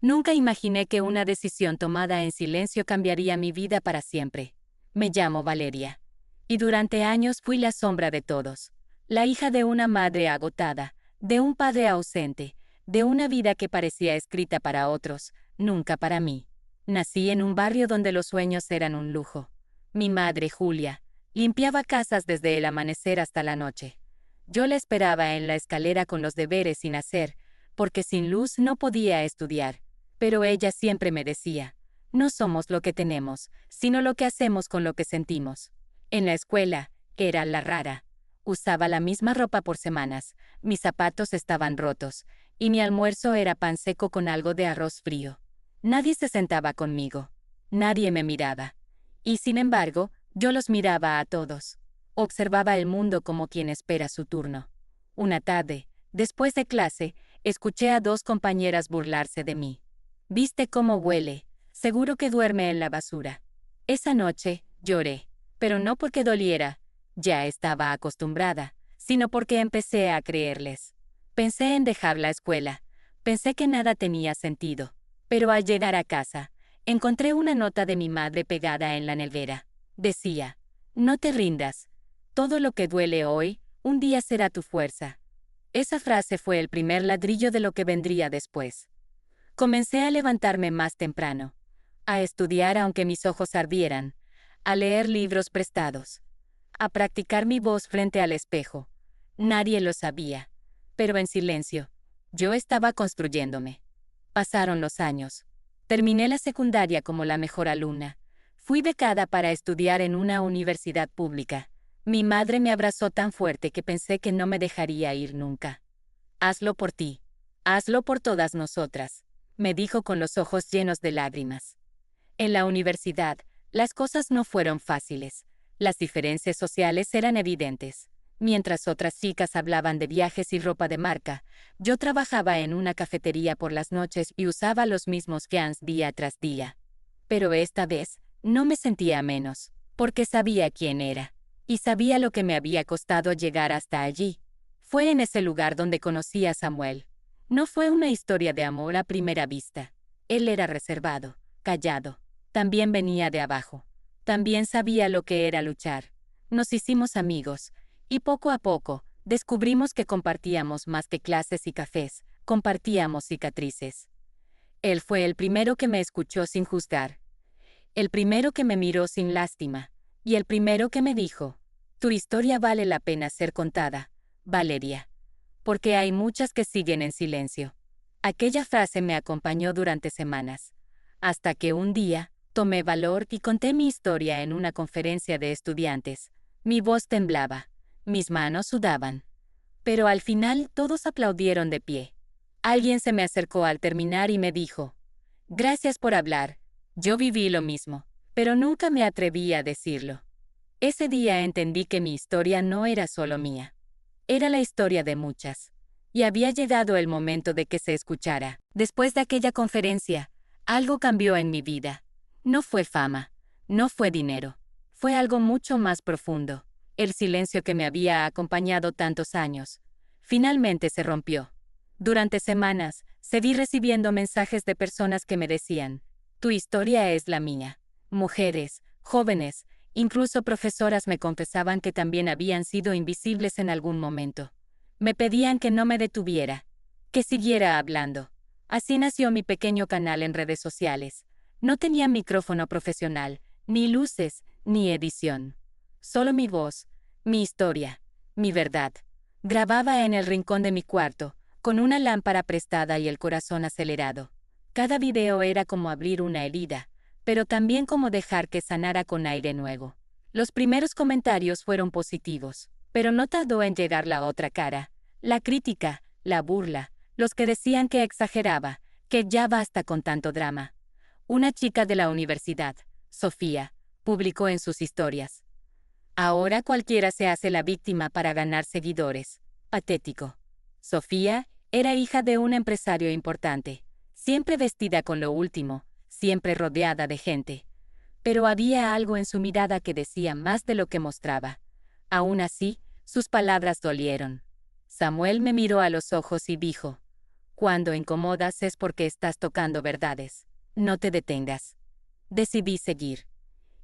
Nunca imaginé que una decisión tomada en silencio cambiaría mi vida para siempre. Me llamo Valeria. Y durante años fui la sombra de todos. La hija de una madre agotada, de un padre ausente, de una vida que parecía escrita para otros, nunca para mí. Nací en un barrio donde los sueños eran un lujo. Mi madre, Julia, limpiaba casas desde el amanecer hasta la noche. Yo la esperaba en la escalera con los deberes sin hacer, porque sin luz no podía estudiar. Pero ella siempre me decía, no somos lo que tenemos, sino lo que hacemos con lo que sentimos. En la escuela, era la rara. Usaba la misma ropa por semanas, mis zapatos estaban rotos, y mi almuerzo era pan seco con algo de arroz frío. Nadie se sentaba conmigo. Nadie me miraba. Y sin embargo, yo los miraba a todos. Observaba el mundo como quien espera su turno. Una tarde, después de clase, escuché a dos compañeras burlarse de mí. ¿Viste cómo huele? Seguro que duerme en la basura. Esa noche, lloré, pero no porque doliera, ya estaba acostumbrada, sino porque empecé a creerles. Pensé en dejar la escuela, pensé que nada tenía sentido, pero al llegar a casa, encontré una nota de mi madre pegada en la nevera. Decía, no te rindas, todo lo que duele hoy, un día será tu fuerza. Esa frase fue el primer ladrillo de lo que vendría después. Comencé a levantarme más temprano, a estudiar aunque mis ojos ardieran, a leer libros prestados, a practicar mi voz frente al espejo. Nadie lo sabía, pero en silencio, yo estaba construyéndome. Pasaron los años. Terminé la secundaria como la mejor alumna. Fui becada para estudiar en una universidad pública. Mi madre me abrazó tan fuerte que pensé que no me dejaría ir nunca. Hazlo por ti. Hazlo por todas nosotras, me dijo con los ojos llenos de lágrimas. En la universidad, las cosas no fueron fáciles. Las diferencias sociales eran evidentes. Mientras otras chicas hablaban de viajes y ropa de marca, yo trabajaba en una cafetería por las noches y usaba los mismos jeans día tras día. Pero esta vez, no me sentía menos, porque sabía quién era, y sabía lo que me había costado llegar hasta allí. Fue en ese lugar donde conocí a Samuel. No fue una historia de amor a primera vista. Él era reservado, callado. También venía de abajo. También sabía lo que era luchar. Nos hicimos amigos, y poco a poco, descubrimos que compartíamos más que clases y cafés, compartíamos cicatrices. Él fue el primero que me escuchó sin juzgar. El primero que me miró sin lástima. Y el primero que me dijo, tu historia vale la pena ser contada, Valeria. Porque hay muchas que siguen en silencio. Aquella frase me acompañó durante semanas, hasta que un día, tomé valor y conté mi historia en una conferencia de estudiantes. Mi voz temblaba, mis manos sudaban. Pero al final todos aplaudieron de pie. Alguien se me acercó al terminar y me dijo, gracias por hablar, yo viví lo mismo, pero nunca me atreví a decirlo. Ese día entendí que mi historia no era solo mía. Era la historia de muchas. Y había llegado el momento de que se escuchara. Después de aquella conferencia, algo cambió en mi vida. No fue fama, no fue dinero. Fue algo mucho más profundo. El silencio que me había acompañado tantos años. Finalmente se rompió. Durante semanas, seguí recibiendo mensajes de personas que me decían, tu historia es la mía. Mujeres, jóvenes, incluso profesoras me confesaban que también habían sido invisibles en algún momento. Me pedían que no me detuviera, que siguiera hablando. Así nació mi pequeño canal en redes sociales. No tenía micrófono profesional, ni luces, ni edición. Solo mi voz, mi historia, mi verdad. Grababa en el rincón de mi cuarto, con una lámpara prestada y el corazón acelerado. Cada video era como abrir una herida, pero también como dejar que sanara con aire nuevo. Los primeros comentarios fueron positivos, pero no tardó en llegar la otra cara, la crítica, la burla, los que decían que exageraba, que ya basta con tanto drama. Una chica de la universidad, Sofía, publicó en sus historias. Ahora cualquiera se hace la víctima para ganar seguidores. Patético. Sofía era hija de un empresario importante, siempre vestida con lo último, siempre rodeada de gente. Pero había algo en su mirada que decía más de lo que mostraba. Aún así, sus palabras dolieron. Samuel me miró a los ojos y dijo, Cuando incomodas es porque estás tocando verdades. No te detengas. Decidí seguir.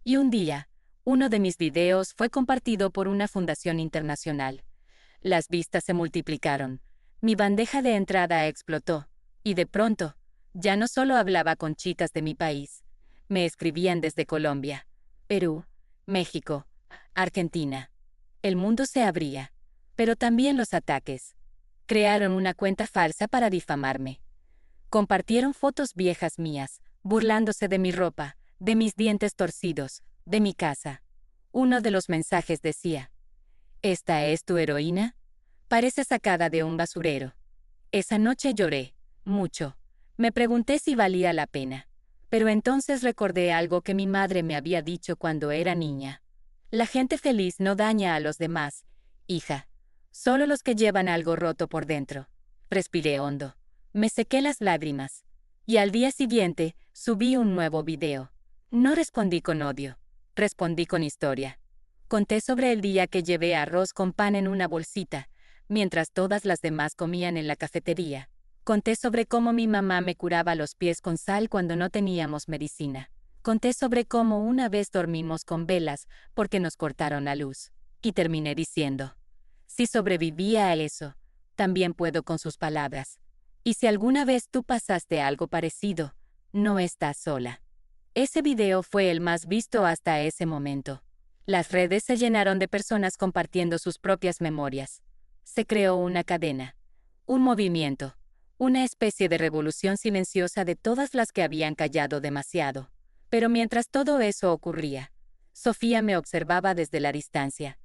Y un día, uno de mis videos fue compartido por una fundación internacional. Las vistas se multiplicaron. Mi bandeja de entrada explotó. Y de pronto, ya no solo hablaba con chicas de mi país. Me escribían desde Colombia, Perú, México, Argentina. El mundo se abría. Pero también los ataques. Crearon una cuenta falsa para difamarme. Compartieron fotos viejas mías, burlándose de mi ropa, de mis dientes torcidos, de mi casa. Uno de los mensajes decía: ¿esta es tu heroína? Parece sacada de un basurero. Esa noche lloré, mucho. Me pregunté si valía la pena. Pero entonces recordé algo que mi madre me había dicho cuando era niña. La gente feliz no daña a los demás, hija. Solo los que llevan algo roto por dentro. Respiré hondo. Me sequé las lágrimas. Y al día siguiente, subí un nuevo video. No respondí con odio. Respondí con historia. Conté sobre el día que llevé arroz con pan en una bolsita, mientras todas las demás comían en la cafetería. Conté sobre cómo mi mamá me curaba los pies con sal cuando no teníamos medicina. Conté sobre cómo una vez dormimos con velas porque nos cortaron la luz. Y terminé diciendo: si sobrevivía a eso, también puedo con sus palabras. Y si alguna vez tú pasaste algo parecido, no estás sola. Ese video fue el más visto hasta ese momento. Las redes se llenaron de personas compartiendo sus propias memorias. Se creó una cadena, un movimiento, una especie de revolución silenciosa de todas las que habían callado demasiado. Pero mientras todo eso ocurría, Sofía me observaba desde la distancia.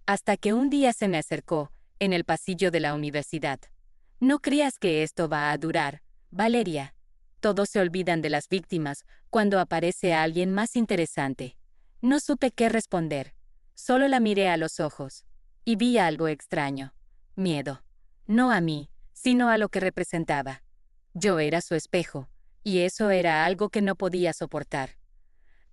Hasta que un día se me acercó, en el pasillo de la universidad. No creas que esto va a durar, Valeria. Todos se olvidan de las víctimas cuando aparece alguien más interesante. No supe qué responder. Solo la miré a los ojos. Y vi algo extraño. Miedo. No a mí, sino a lo que representaba. Yo era su espejo, y eso era algo que no podía soportar.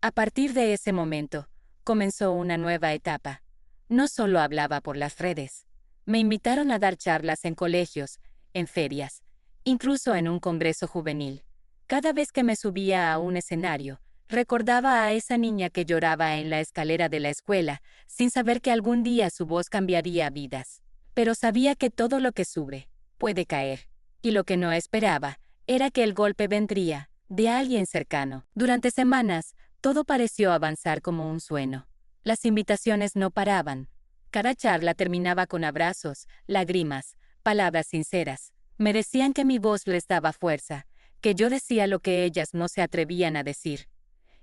A partir de ese momento, comenzó una nueva etapa. No solo hablaba por las redes. Me invitaron a dar charlas en colegios, en ferias, incluso en un congreso juvenil. Cada vez que me subía a un escenario, recordaba a esa niña que lloraba en la escalera de la escuela, sin saber que algún día su voz cambiaría vidas. Pero sabía que todo lo que sube puede caer. Y lo que no esperaba era que el golpe vendría de alguien cercano. Durante semanas, todo pareció avanzar como un sueño. Las invitaciones no paraban. Cada charla terminaba con abrazos, lágrimas, palabras sinceras. Me decían que mi voz les daba fuerza, que yo decía lo que ellas no se atrevían a decir.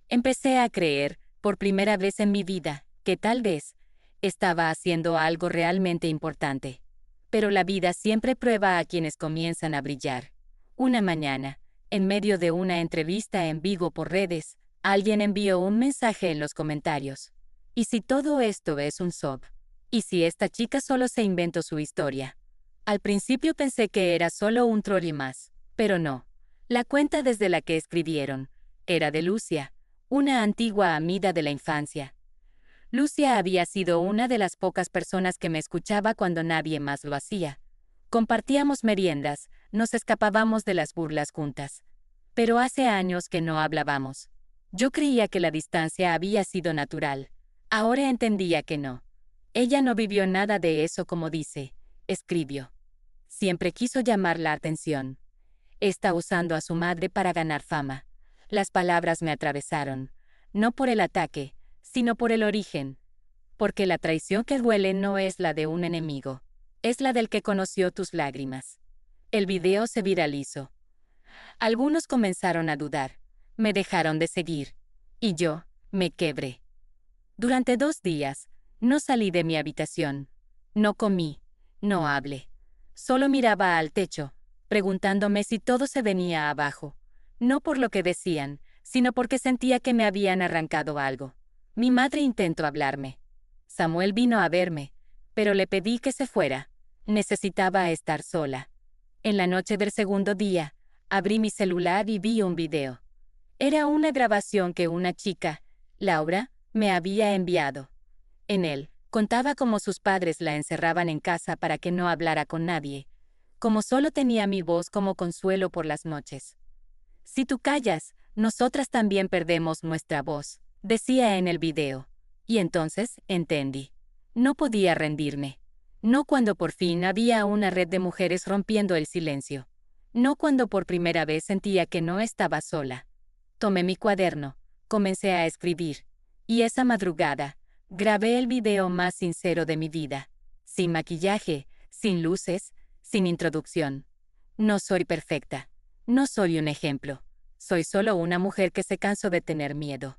Empecé a creer, por primera vez en mi vida, que tal vez estaba haciendo algo realmente importante. Pero la vida siempre prueba a quienes comienzan a brillar. Una mañana, en medio de una entrevista en vivo por redes, alguien envió un mensaje en los comentarios. ¿Y si todo esto es un sob? ¿Y si esta chica solo se inventó su historia? Al principio pensé que era solo un troll más, pero no. La cuenta desde la que escribieron era de Lucia, una antigua amiga de la infancia. Lucia había sido una de las pocas personas que me escuchaba cuando nadie más lo hacía. Compartíamos meriendas, nos escapábamos de las burlas juntas. Pero hace años que no hablábamos. Yo creía que la distancia había sido natural. Ahora entendía que no. Ella no vivió nada de eso como dice, escribió. Siempre quiso llamar la atención. Está usando a su madre para ganar fama. Las palabras me atravesaron, no por el ataque, sino por el origen. Porque la traición que duele no es la de un enemigo, es la del que conoció tus lágrimas. El video se viralizó. Algunos comenzaron a dudar, me dejaron de seguir, y yo me quebré. Durante 2 días, no salí de mi habitación, no comí, no hablé. Solo miraba al techo, preguntándome si todo se venía abajo. No por lo que decían, sino porque sentía que me habían arrancado algo. Mi madre intentó hablarme. Samuel vino a verme, pero le pedí que se fuera. Necesitaba estar sola. En la noche del segundo día, abrí mi celular y vi un video. Era una grabación que una chica, Laura, me había enviado. En él, contaba cómo sus padres la encerraban en casa para que no hablara con nadie. como solo tenía mi voz como consuelo por las noches. Si tú callas, nosotras también perdemos nuestra voz, decía en el video. Y entonces entendí. No podía rendirme. No cuando por fin había una red de mujeres rompiendo el silencio. No cuando por primera vez sentía que no estaba sola. Tomé mi cuaderno, comencé a escribir. Y esa madrugada, grabé el video más sincero de mi vida. Sin maquillaje, sin luces, sin introducción. No soy perfecta. No soy un ejemplo. Soy solo una mujer que se cansó de tener miedo.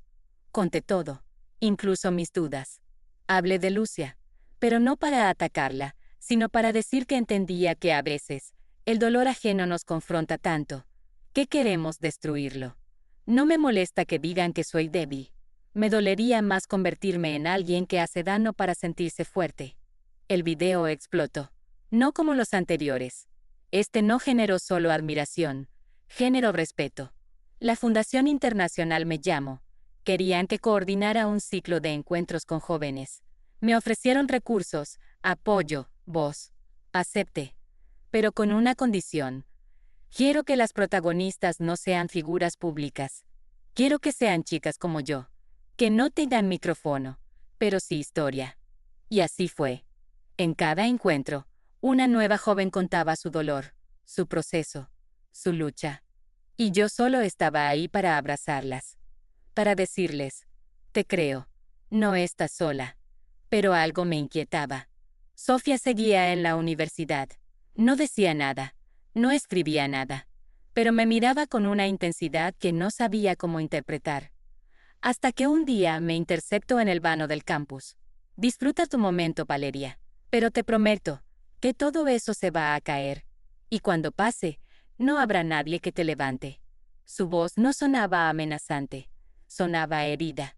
Conté todo, incluso mis dudas. Hablé de Lucia, pero no para atacarla, sino para decir que entendía que a veces el dolor ajeno nos confronta tanto que queremos destruirlo. No me molesta que digan que soy débil. Me dolería más convertirme en alguien que hace daño para sentirse fuerte. El video explotó. No como los anteriores. Este no generó solo admiración, generó respeto. La Fundación Internacional me llamó. Querían que coordinara un ciclo de encuentros con jóvenes. Me ofrecieron recursos, apoyo, voz. Acepté. Pero con una condición. Quiero que las protagonistas no sean figuras públicas. Quiero que sean chicas como yo. Que no tengan micrófono, pero sí historia. Y así fue. En cada encuentro, una nueva joven contaba su dolor, su proceso, su lucha. Y yo solo estaba ahí para abrazarlas. Para decirles, te creo, no estás sola. Pero algo me inquietaba. Sofía seguía en la universidad. No decía nada, no escribía nada, pero me miraba con una intensidad que no sabía cómo interpretar. Hasta que un día me interceptó en el vano del campus. Disfruta tu momento, Valeria, pero te prometo que todo eso se va a caer. Y cuando pase, no habrá nadie que te levante. Su voz no sonaba amenazante, sonaba herida.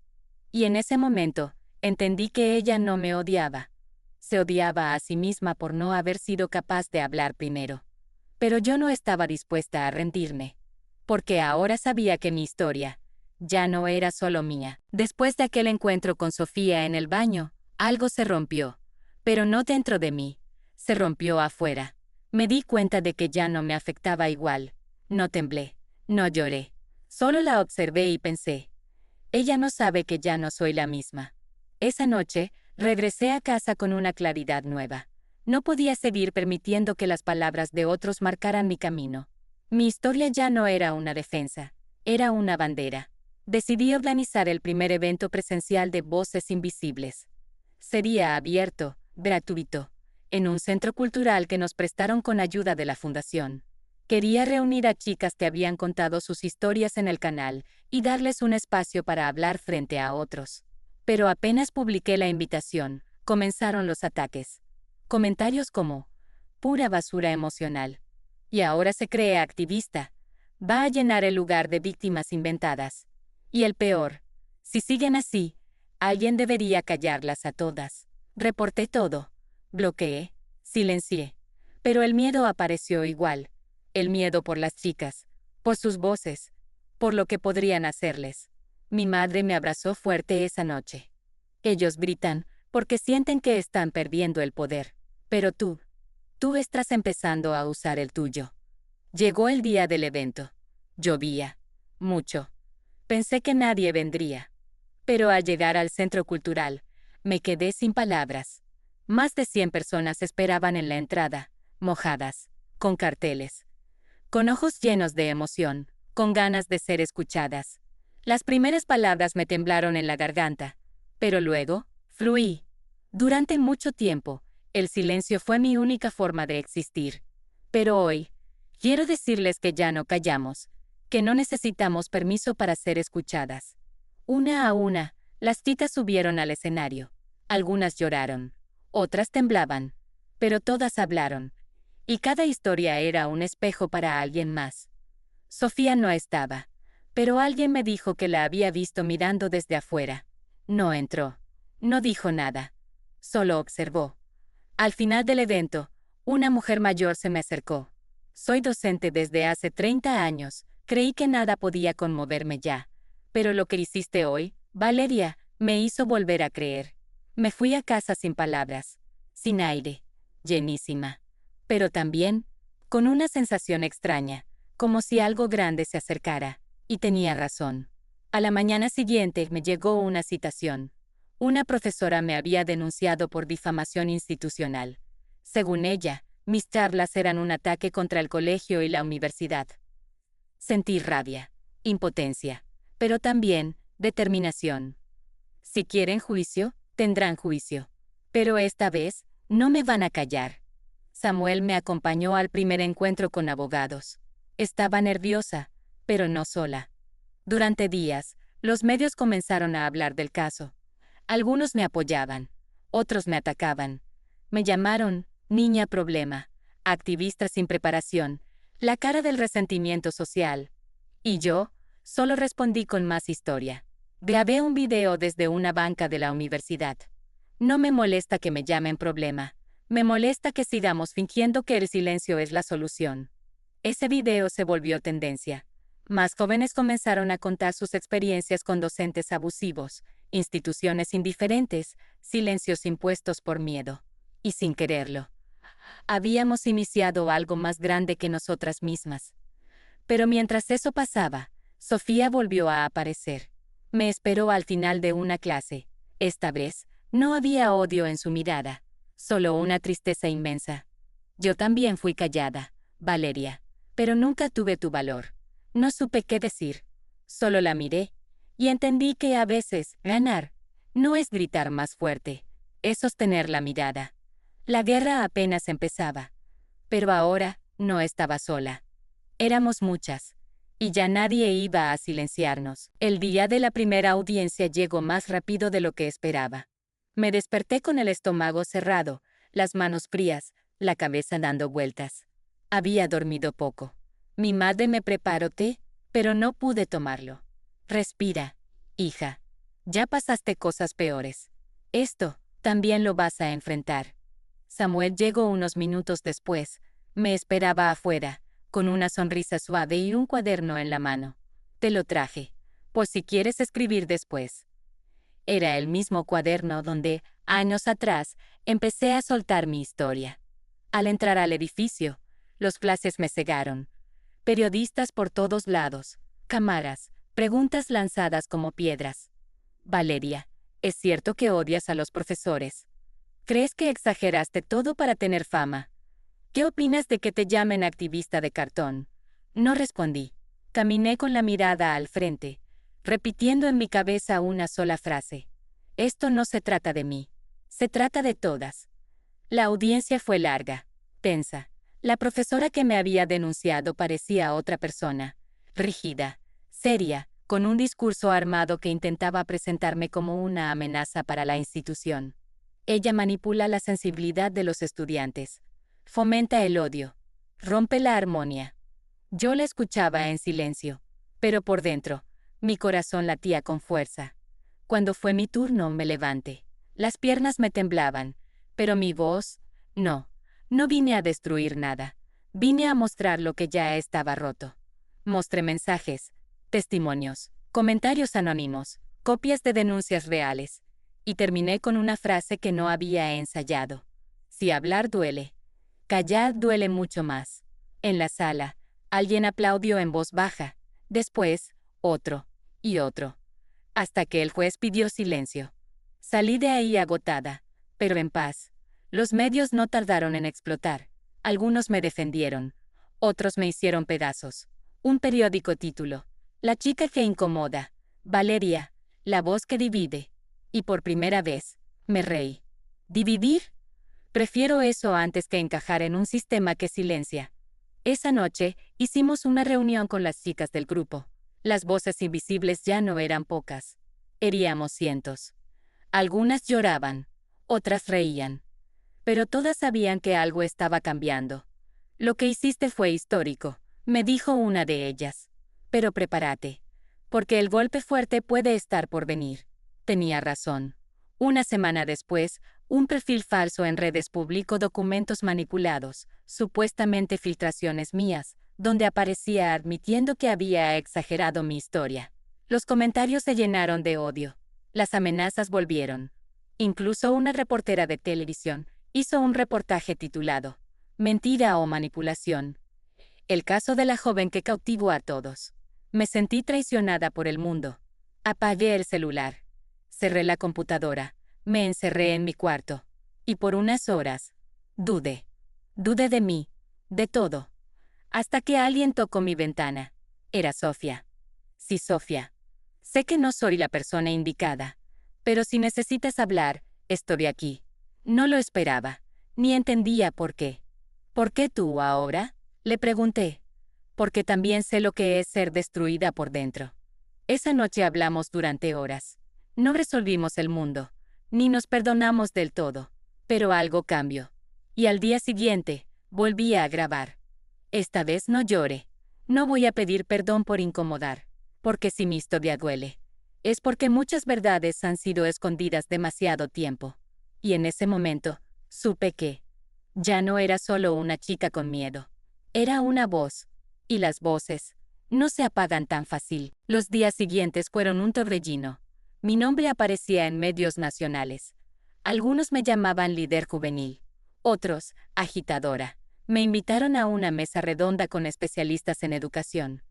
Y en ese momento, entendí que ella no me odiaba. Se odiaba a sí misma por no haber sido capaz de hablar primero. Pero yo no estaba dispuesta a rendirme, porque ahora sabía que mi historia ya no era solo mía. Después de aquel encuentro con Sofía en el baño, algo se rompió, pero no dentro de mí, se rompió afuera. Me di cuenta de que ya no me afectaba igual. No temblé, no lloré, solo la observé y pensé, ella no sabe que ya no soy la misma. Esa noche, regresé a casa con una claridad nueva. No podía seguir permitiendo que las palabras de otros marcaran mi camino. Mi historia ya no era una defensa, era una bandera. Decidí organizar el primer evento presencial de Voces Invisibles. Sería abierto, gratuito, en un centro cultural que nos prestaron con ayuda de la Fundación. Quería reunir a chicas que habían contado sus historias en el canal y darles un espacio para hablar frente a otros. Pero apenas publiqué la invitación, comenzaron los ataques. Comentarios como, pura basura emocional. Y ahora se cree activista. Va a llenar el lugar de víctimas inventadas. Y el peor, si siguen así, alguien debería callarlas a todas. Reporté todo. Bloqueé. Silencié. Pero el miedo apareció igual. El miedo por las chicas, por sus voces, por lo que podrían hacerles. Mi madre me abrazó fuerte esa noche. Ellos gritan porque sienten que están perdiendo el poder. Pero tú estás empezando a usar el tuyo. Llegó el día del evento. Llovía. Mucho. Pensé que nadie vendría. Pero al llegar al centro cultural, me quedé sin palabras. Más de 100 personas esperaban en la entrada, mojadas, con carteles, con ojos llenos de emoción, con ganas de ser escuchadas. Las primeras palabras me temblaron en la garganta, pero luego, fluí. Durante mucho tiempo, el silencio fue mi única forma de existir. Pero hoy, quiero decirles que ya no callamos, que no necesitamos permiso para ser escuchadas. Una a una, las chicas subieron al escenario. Algunas lloraron, otras temblaban, pero todas hablaron. Y cada historia era un espejo para alguien más. Sofía no estaba, pero alguien me dijo que la había visto mirando desde afuera. No entró, no dijo nada, solo observó. Al final del evento, una mujer mayor se me acercó. Soy docente desde hace 30 años, creí que nada podía conmoverme ya. Pero lo que hiciste hoy, Valeria, me hizo volver a creer. Me fui a casa sin palabras, sin aire, llenísima. Pero también, con una sensación extraña, como si algo grande se acercara, y tenía razón. A la mañana siguiente me llegó una citación. Una profesora me había denunciado por difamación institucional. Según ella, mis charlas eran un ataque contra el colegio y la universidad. Sentí rabia, impotencia, pero también determinación. Si quieren juicio, tendrán juicio. Pero esta vez, no me van a callar. Samuel me acompañó al primer encuentro con abogados. Estaba nerviosa, pero no sola. Durante días, los medios comenzaron a hablar del caso. Algunos me apoyaban, otros me atacaban. Me llamaron niña problema, activista sin preparación, la cara del resentimiento social. Y yo, solo respondí con más historia. Grabé un video desde una banca de la universidad. No me molesta que me llamen problema. Me molesta que sigamos fingiendo que el silencio es la solución. Ese video se volvió tendencia. Más jóvenes comenzaron a contar sus experiencias con docentes abusivos, instituciones indiferentes, silencios impuestos por miedo. Y sin quererlo, habíamos iniciado algo más grande que nosotras mismas. Pero mientras eso pasaba, Sofía volvió a aparecer. Me esperó al final de una clase. Esta vez, no había odio en su mirada, solo una tristeza inmensa. Yo también fui callada, Valeria, pero nunca tuve tu valor. No supe qué decir. Solo la miré, y entendí que a veces, ganar, no es gritar más fuerte, es sostener la mirada. La guerra apenas empezaba, pero ahora no estaba sola. Éramos muchas, y ya nadie iba a silenciarnos. El día de la primera audiencia llegó más rápido de lo que esperaba. Me desperté con el estómago cerrado, las manos frías, la cabeza dando vueltas. Había dormido poco. Mi madre me preparó té, pero no pude tomarlo. Respira, hija. Ya pasaste cosas peores. Esto también lo vas a enfrentar. Samuel llegó unos minutos después. Me esperaba afuera, con una sonrisa suave y un cuaderno en la mano. Te lo traje, por si quieres escribir después. Era el mismo cuaderno donde, años atrás, empecé a soltar mi historia. Al entrar al edificio, los flashes me cegaron. Periodistas por todos lados, cámaras, preguntas lanzadas como piedras. Valeria, ¿es cierto que odias a los profesores? ¿Crees que exageraste todo para tener fama? ¿Qué opinas de que te llamen activista de cartón? No respondí. Caminé con la mirada al frente, repitiendo en mi cabeza una sola frase. Esto no se trata de mí. Se trata de todas. La audiencia fue larga, tensa. La profesora que me había denunciado parecía otra persona, rígida, seria, con un discurso armado que intentaba presentarme como una amenaza para la institución. Ella manipula la sensibilidad de los estudiantes, fomenta el odio, rompe la armonía. Yo la escuchaba en silencio, pero por dentro, mi corazón latía con fuerza. Cuando fue mi turno me levanté. Las piernas me temblaban, pero mi voz, no vine a destruir nada. Vine a mostrar lo que ya estaba roto. Mostré mensajes, testimonios, comentarios anónimos, copias de denuncias reales. Y terminé con una frase que no había ensayado. Si hablar duele, callar duele mucho más. En la sala, alguien aplaudió en voz baja. Después, otro, y otro. Hasta que el juez pidió silencio. Salí de ahí agotada, pero en paz. Los medios no tardaron en explotar. Algunos me defendieron. Otros me hicieron pedazos. Un periódico tituló: La chica que incomoda. Valeria, la voz que divide. Y por primera vez, me reí. ¿Dividir? Prefiero eso antes que encajar en un sistema que silencia. Esa noche, hicimos una reunión con las chicas del grupo. Las voces invisibles ya no eran pocas. Eríamos cientos. Algunas lloraban, otras reían. Pero todas sabían que algo estaba cambiando. Lo que hiciste fue histórico, me dijo una de ellas. Pero prepárate, porque el golpe fuerte puede estar por venir. Tenía razón. Una semana después, un perfil falso en redes publicó documentos manipulados, supuestamente filtraciones mías, donde aparecía admitiendo que había exagerado mi historia. Los comentarios se llenaron de odio. Las amenazas volvieron. Incluso una reportera de televisión hizo un reportaje titulado «Mentira o manipulación», El caso de la joven que cautivó a todos. Me sentí traicionada por el mundo. Apagué el celular. Cerré la computadora. Me encerré en mi cuarto. Y por unas horas, dudé. Dudé de mí, de todo. Hasta que alguien tocó mi ventana. Era Sofía. Sí, Sofía. Sé que no soy la persona indicada, pero si necesitas hablar, estoy aquí. No lo esperaba, ni entendía por qué. ¿Por qué tú ahora? Le pregunté. Porque también sé lo que es ser destruida por dentro. Esa noche hablamos durante horas. No resolvimos el mundo, ni nos perdonamos del todo, pero algo cambió. Y al día siguiente, volví a grabar. Esta vez no lloré. No voy a pedir perdón por incomodar, porque si mi historia duele, es porque muchas verdades han sido escondidas demasiado tiempo. Y en ese momento, supe que ya no era solo una chica con miedo. Era una voz. Y las voces no se apagan tan fácil. Los días siguientes fueron un torbellino. Mi nombre aparecía en medios nacionales. Algunos me llamaban líder juvenil, otros, agitadora. Me invitaron a una mesa redonda con especialistas en educación.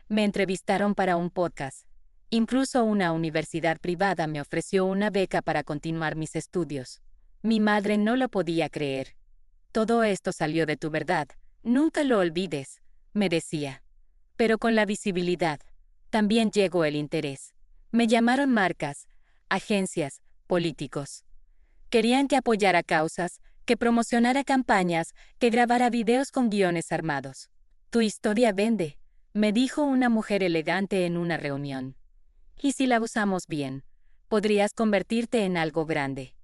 Me entrevistaron para un podcast. Incluso una universidad privada me ofreció una beca para continuar mis estudios. Mi madre no lo podía creer. Todo esto salió de tu verdad. Nunca lo olvides, me decía. Pero con la visibilidad, también llegó el interés. Me llamaron marcas, agencias, políticos. Querían que apoyara causas, que promocionara campañas, que grabara videos con guiones armados. Tu historia vende, me dijo una mujer elegante en una reunión. Y si la usamos bien, podrías convertirte en algo grande.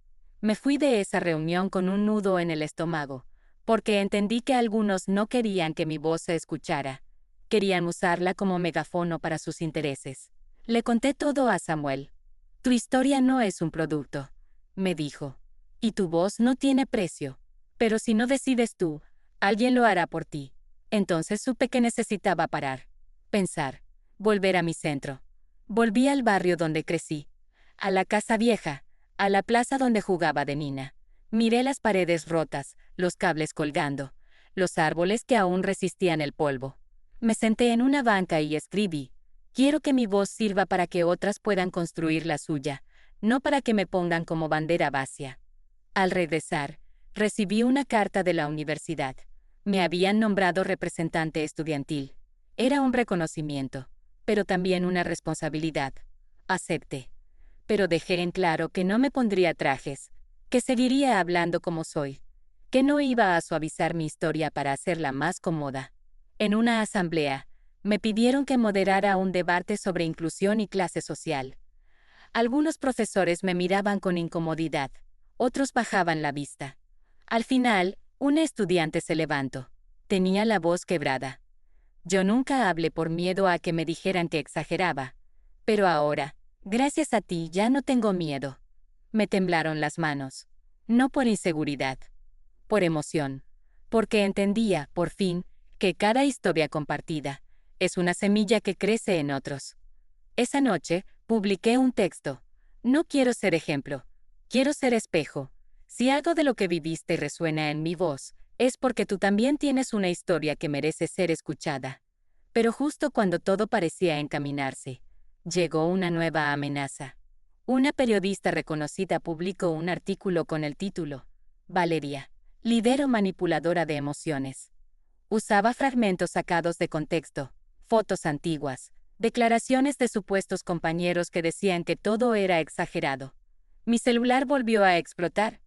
Me fui de esa reunión con un nudo en el estómago, porque entendí que algunos no querían que mi voz se escuchara. Querían usarla como megáfono para sus intereses. Le conté todo a Samuel. Tu historia no es un producto, me dijo. Y tu voz no tiene precio. Pero si no decides tú, alguien lo hará por ti. Entonces supe que necesitaba parar, pensar, volver a mi centro. Volví al barrio donde crecí, a la casa vieja, a la plaza donde jugaba de niña. Miré las paredes rotas, los cables colgando, los árboles que aún resistían el polvo. Me senté en una banca y escribí: quiero que mi voz sirva para que otras puedan construir la suya, no para que me pongan como bandera vacía. Al regresar, recibí una carta de la universidad. Me habían nombrado representante estudiantil. Era un reconocimiento, pero también una responsabilidad. Acepté. Pero dejé en claro que no me pondría trajes, que seguiría hablando como soy, que no iba a suavizar mi historia para hacerla más cómoda. En una asamblea, me pidieron que moderara un debate sobre inclusión y clase social. Algunos profesores me miraban con incomodidad, otros bajaban la vista. Al final, un estudiante se levantó. Tenía la voz quebrada. Yo nunca hablé por miedo a que me dijeran que exageraba, pero ahora, gracias a ti, ya no tengo miedo. Me temblaron las manos. No por inseguridad, por emoción, porque entendía, por fin, que cada historia compartida es una semilla que crece en otros. Esa noche, publiqué un texto. No quiero ser ejemplo, quiero ser espejo. Si algo de lo que viviste resuena en mi voz, es porque tú también tienes una historia que merece ser escuchada. Pero justo cuando todo parecía encaminarse, llegó una nueva amenaza. Una periodista reconocida publicó un artículo con el título: Valeria, líder o manipuladora de emociones. Usaba fragmentos sacados de contexto, fotos antiguas, declaraciones de supuestos compañeros que decían que todo era exagerado. Mi celular volvió a explotar.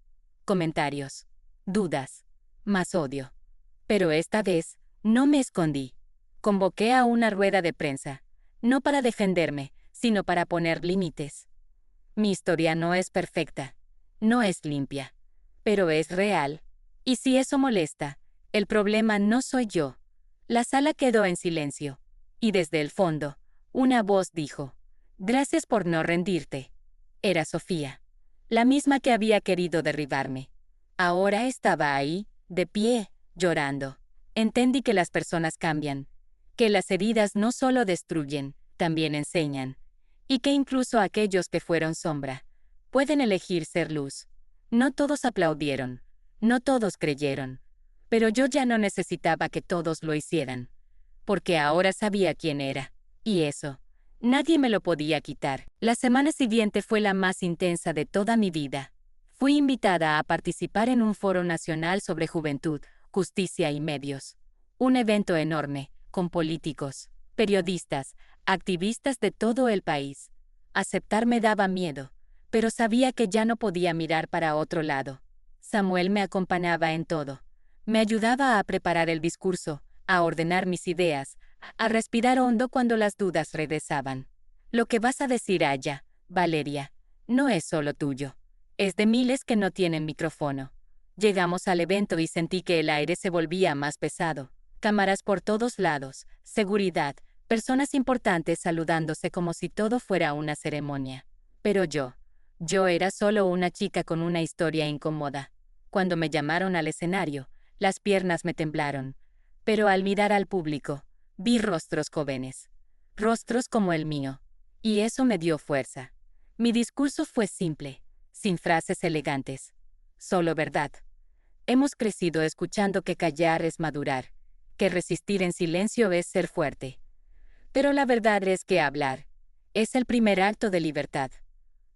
Comentarios, dudas, más odio. Pero esta vez, no me escondí. Convoqué a una rueda de prensa, no para defenderme, sino para poner límites. Mi historia no es perfecta, no es limpia, pero es real. Y si eso molesta, el problema no soy yo. La sala quedó en silencio, y desde el fondo, una voz dijo: gracias por no rendirte. Era Sofía, la misma que había querido derribarme. Ahora estaba ahí, de pie, llorando. Entendí que las personas cambian, que las heridas no solo destruyen, también enseñan, y que incluso aquellos que fueron sombra pueden elegir ser luz. No todos aplaudieron, no todos creyeron, pero yo ya no necesitaba que todos lo hicieran. porque ahora sabía quién era. Y eso, nadie me lo podía quitar. La semana siguiente fue la más intensa de toda mi vida. Fui invitada a participar en un foro nacional sobre juventud, justicia y medios. Un evento enorme, con políticos, periodistas, activistas de todo el país. Aceptar me daba miedo, pero sabía que ya no podía mirar para otro lado. Samuel me acompañaba en todo. Me ayudaba a preparar el discurso, a ordenar mis ideas, a respirar hondo cuando las dudas regresaban. Lo que vas a decir allá, Valeria, no es solo tuyo. Es de miles que no tienen micrófono. Llegamos al evento y sentí que el aire se volvía más pesado. Cámaras por todos lados, seguridad, personas importantes saludándose como si todo fuera una ceremonia. Pero yo era solo una chica con una historia incómoda. Cuando me llamaron al escenario, las piernas me temblaron. Pero al mirar al público, vi rostros jóvenes. Rostros como el mío. Y eso me dio fuerza. Mi discurso fue simple, sin frases elegantes. Solo verdad. Hemos crecido escuchando que callar es madurar, que resistir en silencio es ser fuerte. Pero la verdad es que hablar es el primer acto de libertad.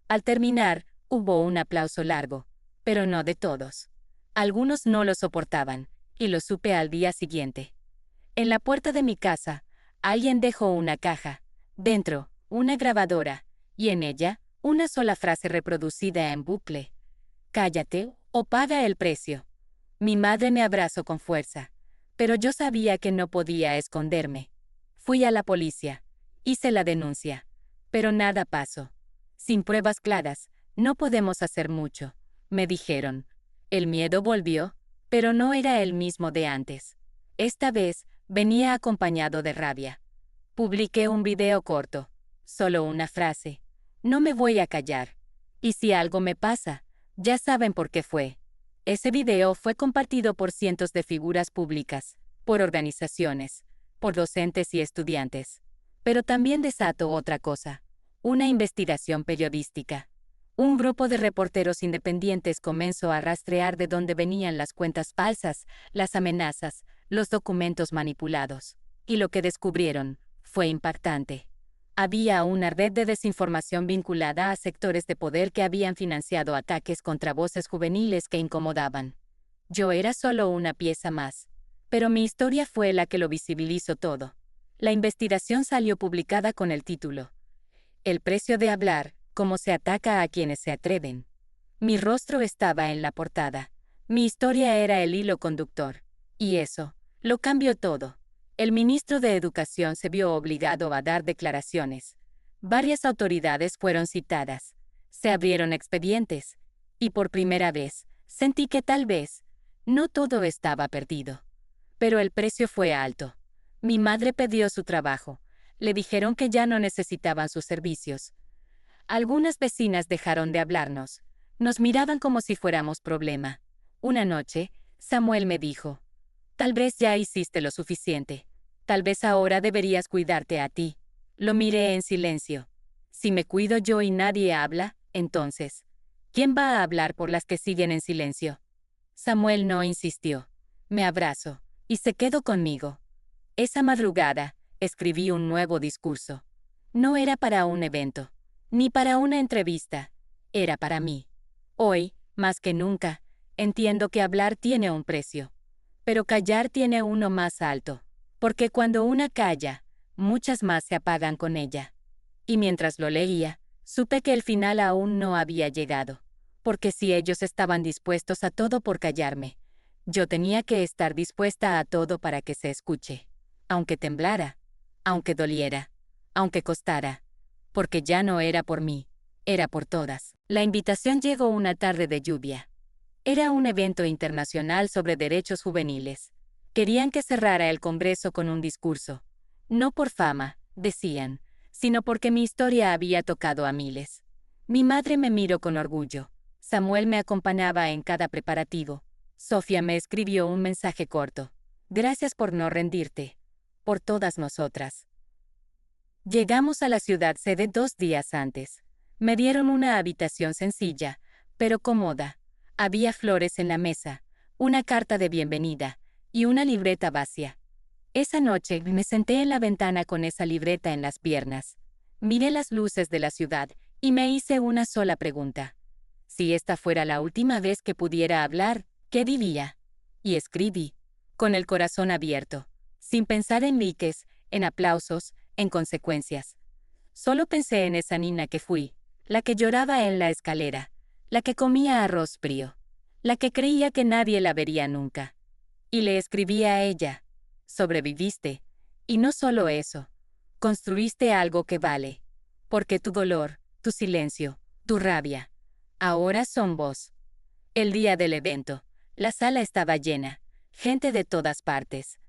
Al terminar, hubo un aplauso largo, pero no de todos. Algunos no lo soportaban, y lo supe al día siguiente. En la puerta de mi casa, alguien dejó una caja, dentro, una grabadora, y en ella, una sola frase reproducida en bucle. Cállate o paga el precio. Mi madre me abrazó con fuerza, pero yo sabía que no podía esconderme. Fui a la policía, hice la denuncia, pero nada pasó. Sin pruebas claras, no podemos hacer mucho, me dijeron. El miedo volvió, pero no era el mismo de antes. Esta vez, venía acompañado de rabia. Publiqué un video corto, solo una frase. No me voy a callar. Y si algo me pasa, ya saben por qué fue. Ese video fue compartido por cientos de figuras públicas, por organizaciones, por docentes y estudiantes. Pero también desató otra cosa, una investigación periodística. Un grupo de reporteros independientes comenzó a rastrear de dónde venían las cuentas falsas, las amenazas, los documentos manipulados. Y lo que descubrieron fue impactante. Había una red de desinformación vinculada a sectores de poder que habían financiado ataques contra voces juveniles que incomodaban. Yo era solo una pieza más, pero mi historia fue la que lo visibilizó todo. La investigación salió publicada con el título El precio de hablar, cómo se ataca a quienes se atreven. Mi rostro estaba en la portada. Mi historia era el hilo conductor. Y eso lo cambió todo. El ministro de Educación se vio obligado a dar declaraciones. Varias autoridades fueron citadas. Se abrieron expedientes. Y por primera vez, sentí que tal vez no todo estaba perdido. Pero el precio fue alto. Mi madre perdió su trabajo. Le dijeron que ya no necesitaban sus servicios. Algunas vecinas dejaron de hablarnos. Nos miraban como si fuéramos problema. Una noche, Samuel me dijo, tal vez ya hiciste lo suficiente. Tal vez ahora deberías cuidarte a ti. Lo miré en silencio. Si me cuido yo y nadie habla, entonces, ¿quién va a hablar por las que siguen en silencio? Samuel no insistió. Me abrazó y se quedó conmigo. Esa madrugada, escribí un nuevo discurso. No era para un evento, ni para una entrevista. Era para mí. Hoy, más que nunca, entiendo que hablar tiene un precio. Pero callar tiene uno más alto. Porque cuando una calla, muchas más se apagan con ella. Y mientras lo leía, supe que el final aún no había llegado. Porque si ellos estaban dispuestos a todo por callarme, yo tenía que estar dispuesta a todo para que se escuche. Aunque temblara, aunque doliera, aunque costara. Porque ya no era por mí, era por todas. La invitación llegó una tarde de lluvia. Era un evento internacional sobre derechos juveniles. Querían que cerrara el Congreso con un discurso. No por fama, decían, sino porque mi historia había tocado a miles. Mi madre me miró con orgullo. Samuel me acompañaba en cada preparativo. Sofía me escribió un mensaje corto. Gracias por no rendirte. Por todas nosotras. Llegamos a la ciudad sede 2 días antes. Me dieron una habitación sencilla, pero cómoda. Había flores en la mesa, una carta de bienvenida y una libreta vacía. Esa noche me senté en la ventana con esa libreta en las piernas. Miré las luces de la ciudad y me hice una sola pregunta. Si esta fuera la última vez que pudiera hablar, ¿qué diría? Y escribí, con el corazón abierto, sin pensar en likes, en aplausos, en consecuencias. Solo pensé en esa niña que fui, la que lloraba en la escalera, la que comía arroz frío, la que creía que nadie la vería nunca. Y le escribí a ella. Sobreviviste. Y no solo eso. Construiste algo que vale. Porque tu dolor, tu silencio, tu rabia, ahora son vos. El día del evento, la sala estaba llena, gente de todas partes.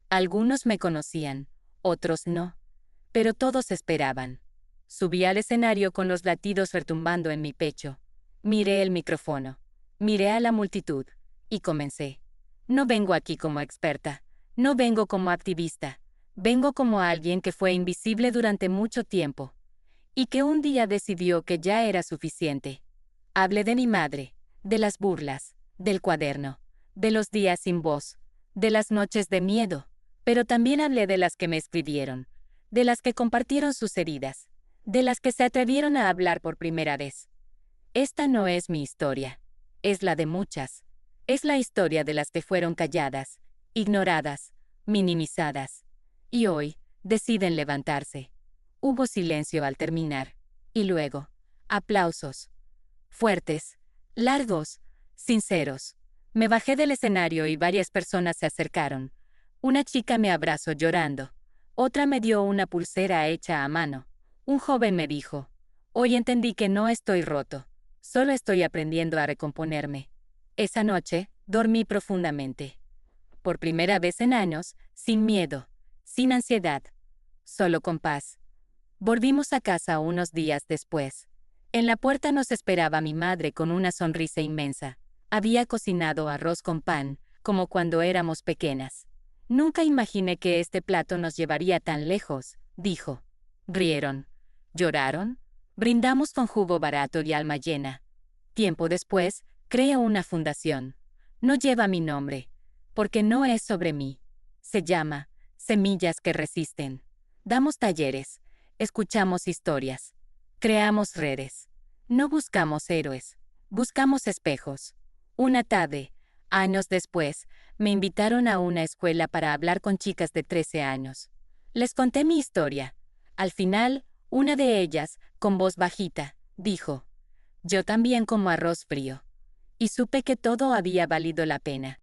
Algunos me conocían, otros no. Pero todos esperaban. Subí al escenario con los latidos retumbando en mi pecho. Miré el micrófono. Miré a la multitud. Y comencé. No vengo aquí como experta. No vengo como activista. Vengo como alguien que fue invisible durante mucho tiempo. Y que un día decidió que ya era suficiente. Hablé de mi madre, de las burlas, del cuaderno, de los días sin voz, de las noches de miedo. Pero también hablé de las que me escribieron, de las que compartieron sus heridas, de las que se atrevieron a hablar por primera vez. Esta no es mi historia, es la de muchas. Es la historia de las que fueron calladas, ignoradas, minimizadas. Y hoy deciden levantarse. Hubo silencio al terminar. Y luego, aplausos. Fuertes, largos, sinceros. Me bajé del escenario y varias personas se acercaron. Una chica me abrazó llorando. Otra me dio una pulsera hecha a mano. Un joven me dijo, hoy entendí que no estoy roto. Solo estoy aprendiendo a recomponerme. Esa noche, dormí profundamente. Por primera vez en años, sin miedo, sin ansiedad, solo con paz. Volvimos a casa unos días después. En la puerta nos esperaba mi madre con una sonrisa inmensa. Había cocinado arroz con pan, como cuando éramos pequeñas. Nunca imaginé que este plato nos llevaría tan lejos, dijo. Rieron. Lloraron. Brindamos con jugo barato y alma llena. Tiempo después, creé una fundación. No lleva mi nombre, porque no es sobre mí. Se llama Semillas que Resisten. Damos talleres, escuchamos historias, creamos redes. No buscamos héroes, buscamos espejos. Una tarde, años después, me invitaron a una escuela para hablar con chicas de 13 años. Les conté mi historia. Al final, una de ellas, con voz bajita, dijo, yo también como arroz frío. Y supe que todo había valido la pena.